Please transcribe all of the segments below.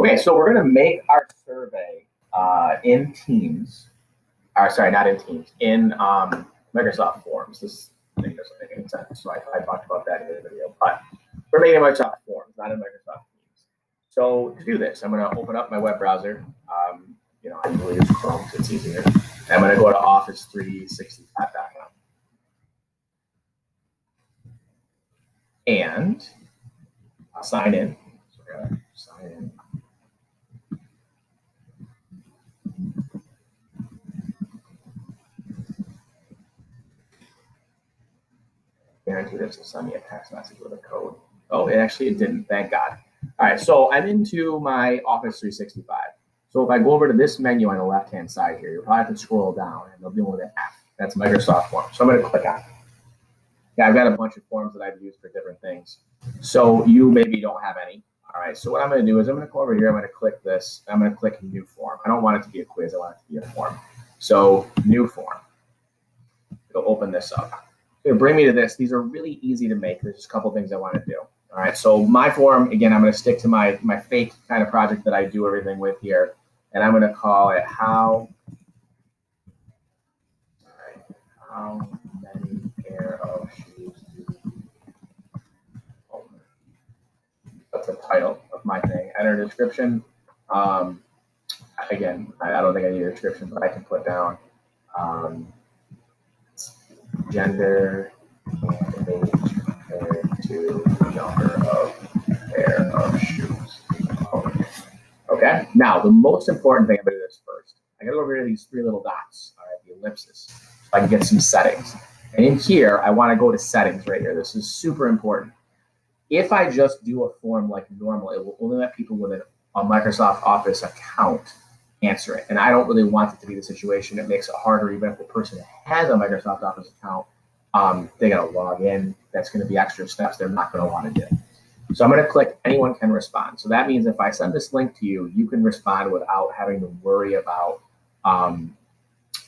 Okay, so we're going to make our survey in Teams. Or sorry, not in Teams, in Microsoft Forms. This thing doesn't make any sense, so I talked about that in the video. But we're making Microsoft Forms, not in Microsoft Teams. So to do this, I'm going to open up my web browser. I usually use Chrome because it's easier. I'm going to go to Office365.com. And I'll sign in. So we're going to sign in. Guarantee this will send me a text message with a code. Oh, it didn't. Thank God. All right, so I'm into my Office 365. So if I go over to this menu on the left-hand side here, you'll probably have to scroll down, and there'll be one with an F. That's Microsoft Forms. So I'm going to click on it. Yeah, I've got a bunch of forms that I've used for different things. So you maybe don't have any. All right, so what I'm going to do is I'm going to go over here. I'm going to click this. I'm going to click New Form. I don't want it to be a quiz. I want it to be a form. So New Form. It'll open this up. It'll bring me to this. These are really easy to make. There's just a couple things I want to do. All right, so my form, again, I'm going to stick to my fake kind of project that I do everything with here. And I'm going to call it how many pair of shoes do you own? That's the title of my thing. Enter description. Again, I don't think I need a description, but I can put down gender and age compared to the number of pair of shoes. Okay, now the most important thing, I'm going to do this first. I got to go over to these three little dots, all right, the ellipses, so I can get some settings. And in here, I want to go to settings right here. This is super important. If I just do a form like normal, it will only let people with a Microsoft Office account answer it. And I don't really want it to be the situation. It makes it harder, even if the person has a Microsoft Office account, they got to log in. That's going to be extra steps they're not going to want to do. So I'm going to click anyone can respond. So that means if I send this link to you, you can respond without having to worry about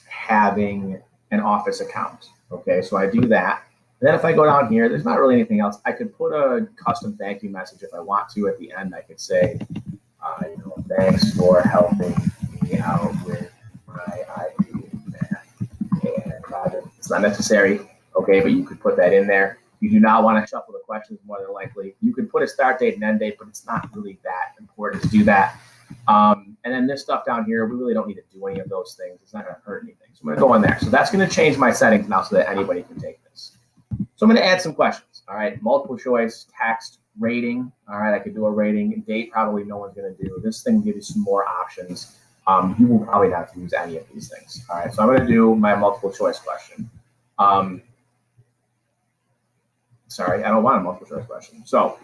having an Office account. Okay, so I do that. And then if I go down here, there's not really anything else. I could put a custom thank you message if I want to at the end. I could say, thanks for helping me out with my IP and project. It's not necessary, okay, but you could put that in there. You do not want to shuffle the questions more than likely. You can put a start date and end date, but it's not really that important to do that. And then this stuff down here, we really don't need to do any of those things. It's not going to hurt anything. So I'm going to go in there. So that's going to change my settings now so that anybody can take this. So I'm going to add some questions. All right, multiple choice, text, rating. All right, I could do a rating. Date, probably no one's going to do. This thing will give you some more options. You will probably not have to use any of these things. All right, so I'm going to do my multiple choice question. Sorry, I don't want a multiple choice question. So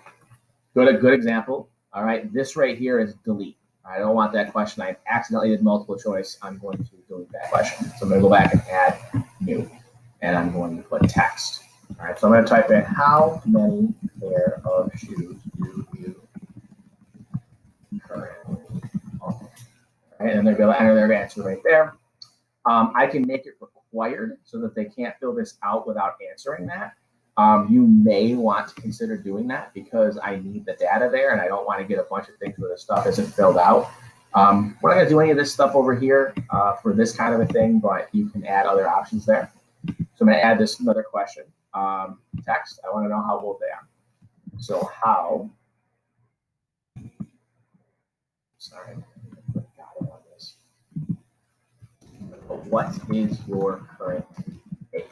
good example. All right, this right here is delete. I don't want that question. I accidentally did multiple choice. I'm going to delete that question. So I'm going to go back and add new, and I'm going to put text. All right, so I'm going to type in how many pair of shoes do you currently own? All right, and they're going to enter their answer right there. I can make it required so that they can't fill this out without answering that. You may want to consider doing that because I need the data there and I don't want to get a bunch of things where the stuff isn't filled out. We're not going to do any of this stuff over here for this kind of a thing, but you can add other options there. So I'm going to add this another question. Text, I want to know how old they are. So how, sorry, on this. What is your current age?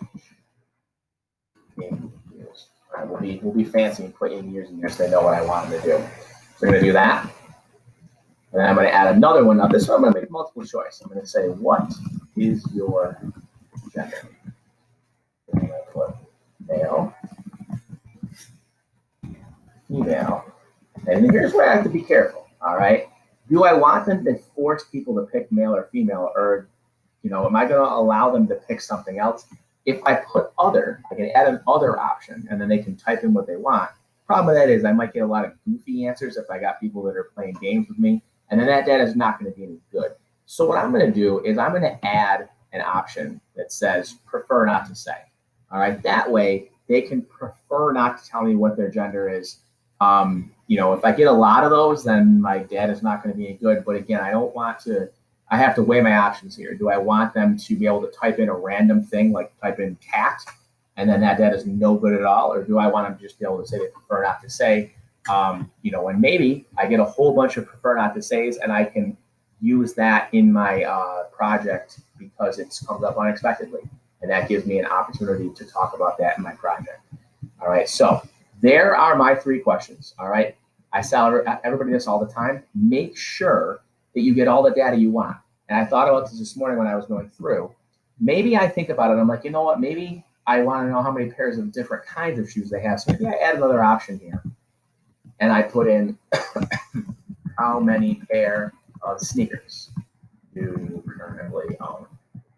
In years. All right, we'll be fancy and put in years and years so they know what I want them to do. So we're going to do that. And then I'm going to add another one. Now this one I'm going to make multiple choice. I'm going to say, what is your gender? I'm going to put male, female. And here's where I have to be careful. All right. Do I want them to force people to pick male or female, or am I going to allow them to pick something else? If I put other, I can add an other option, and then they can type in what they want. Problem with that is I might get a lot of goofy answers if I got people that are playing games with me, and then that data is not going to be any good. So what I'm going to do is I'm going to add an option that says prefer not to say. All right, that way they can prefer not to tell me what their gender is, if I get a lot of those, then my data is not going to be any good. But again, I have to weigh my options here. Do I want them to be able to type in a random thing, like type in cat, and then that data is no good at all? Or do I want them to just be able to say they prefer not to say? And maybe I get a whole bunch of prefer not to says, and I can use that in my project because it comes up unexpectedly. And that gives me an opportunity to talk about that in my project. All right, so there are my 3 questions. All right, I tell everybody this all the time. Make sure that you get all the data you want. And I thought about this morning when I was going through. Maybe I think about it. I'm like, you know what? Maybe I want to know how many pairs of different kinds of shoes they have. So maybe I add another option here. And I put in how many pair of sneakers do you currently own?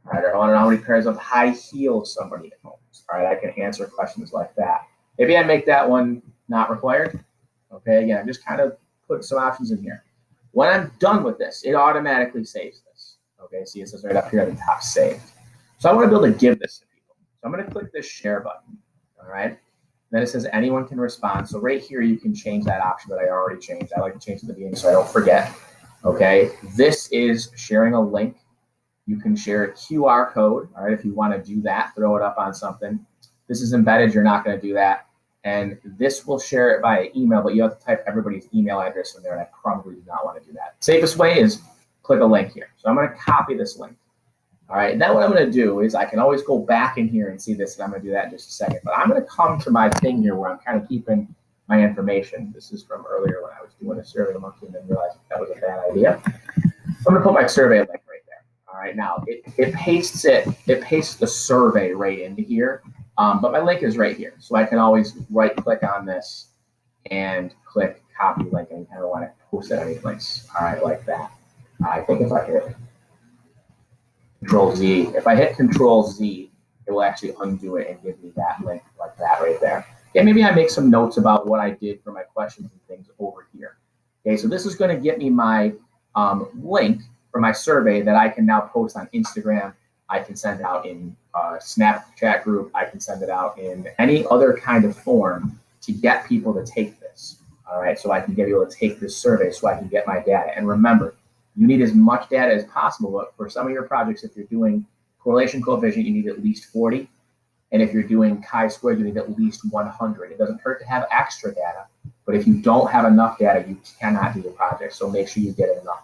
All right, I want to know how many pairs of high heels somebody owns. All right, I can answer questions like that. Maybe I make that one not required. Okay, again, I'm just kind of put some options in here. When I'm done with this, it automatically saves this. Okay, see, it says right up here at the top, saved. So I want to be able to give this to people. So I'm going to click this share button. All right. Then it says anyone can respond. So right here, you can change that option that I already changed. I like to change it at the beginning so I don't forget. Okay, this is sharing a link. You can share a QR code. All right, if you want to do that, throw it up on something. This is embedded. You're not going to do that. And this will share it via email, but you have to type everybody's email address in there, and I probably do not want to do that. Safest way is click a link here. So I'm going to copy this link. All right, and then what I'm going to do is I can always go back in here and see this, and I'm going to do that in just a second. But I'm going to come to my thing here where I'm kind of keeping my information. This is from earlier when I was doing a survey monkey and then realized that was a bad idea. So I'm going to put my survey link right there. All right, now it pastes the survey right into here. But my link is right here. So I can always right click on this and click copy link and kind of want to post it any place. All right, like that. I think if I hit Control Z, if I hit Control Z, it will actually undo it and give me that link like that right there. Okay, maybe I make some notes about what I did for my questions and things over here. Okay, so this is going to get me my link for my survey that I can now post on Instagram. I can send out in Snapchat group. I can send it out in any other kind of form to get people to take this. All right, so I can get people to take this survey so I can get my data. And remember, you need as much data as possible. But for some of your projects, if you're doing correlation coefficient, you need at least 40. And if you're doing chi-squared, you need at least 100. It doesn't hurt to have extra data, but if you don't have enough data, you cannot do the project. So make sure you get enough.